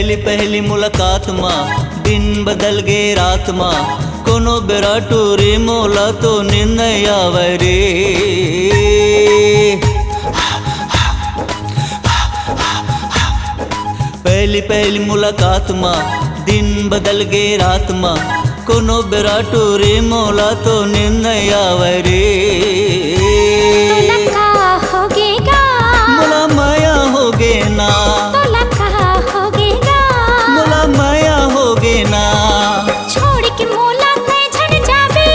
पहली पहली मुलाकात माँ दिन बदल गे रात माँ कोनो बेरा टोरे मोला तो नींद आवे रे। पहली पहली मुलाकात माँ दिन बदल गे रात माँ कोनो बेरा टोरे मोला तो नींद आवे रे। मोला माया होगे ना, मोला माया होगे ना। छोड़ के मोला तै झड़ जाबे,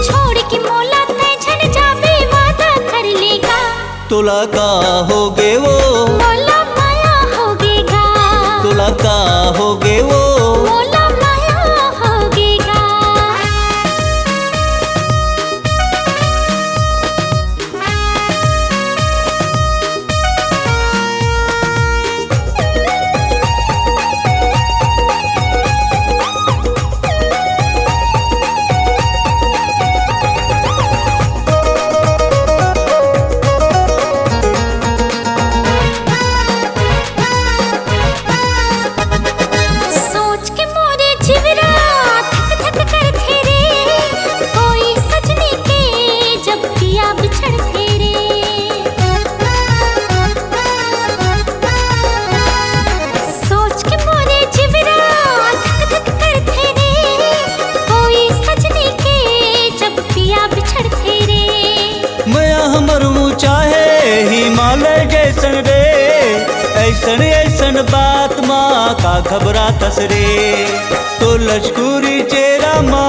छोड़ के मोला तै झड़ जाबे वादा कर लेगा। तोला का होगे वो, मोला माया होगेगा। तोला का होगे वो, मोला माया होगेगा। सोच के मोरे जिगरा धक धक करथे रे, कोई सजनी के जब पिया बिछड़थे रे। सोच के मोरे जिगरा धक धक करथे रे, कोई सजनी के जब पिया बिछड़थे रे। माया हमर ऊंचा है हिमालय जैसन रे। ऐसन ऐसन बात माँ का घबरातस रे। तो लचकुरी चेहरा माँ,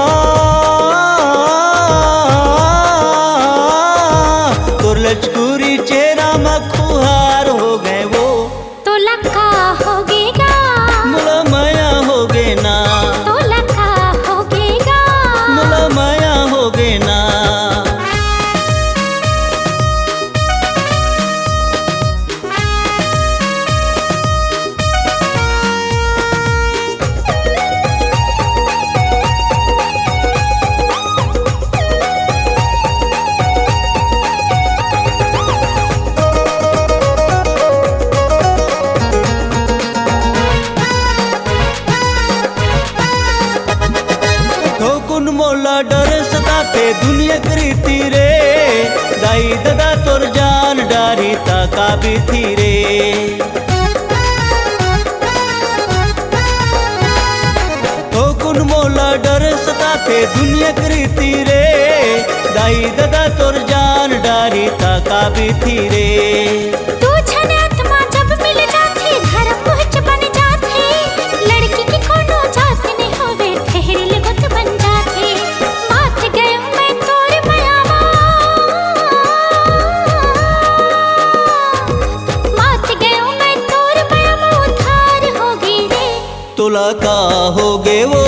तो लचकुरी चेहरा माँ खुहार हो गए वो। तो लका होगेगा, मोला माया होगे ना, तो लका होगेगा। मोला माया होगे ना। ठोकुन मोला डर सताते दुनिया करीती रे। दाई दादा तोर जान डारी ताका भी थी रे। ठोकुन मोला डर सताते दुनिया करीती रे। दाई दादा तोर जान डारी ताका भी थी रे। तू छने आत्मा जब मिल जाथे धर्म मुहच बन जाथे। लड़की की कोनो जात ने होवे ठहर ले गुत बन जाथे। माथ गए मैं तोर मायावा, माथ गए मैं तोर मायावा उधार होगी रे। तोला का होगे वो,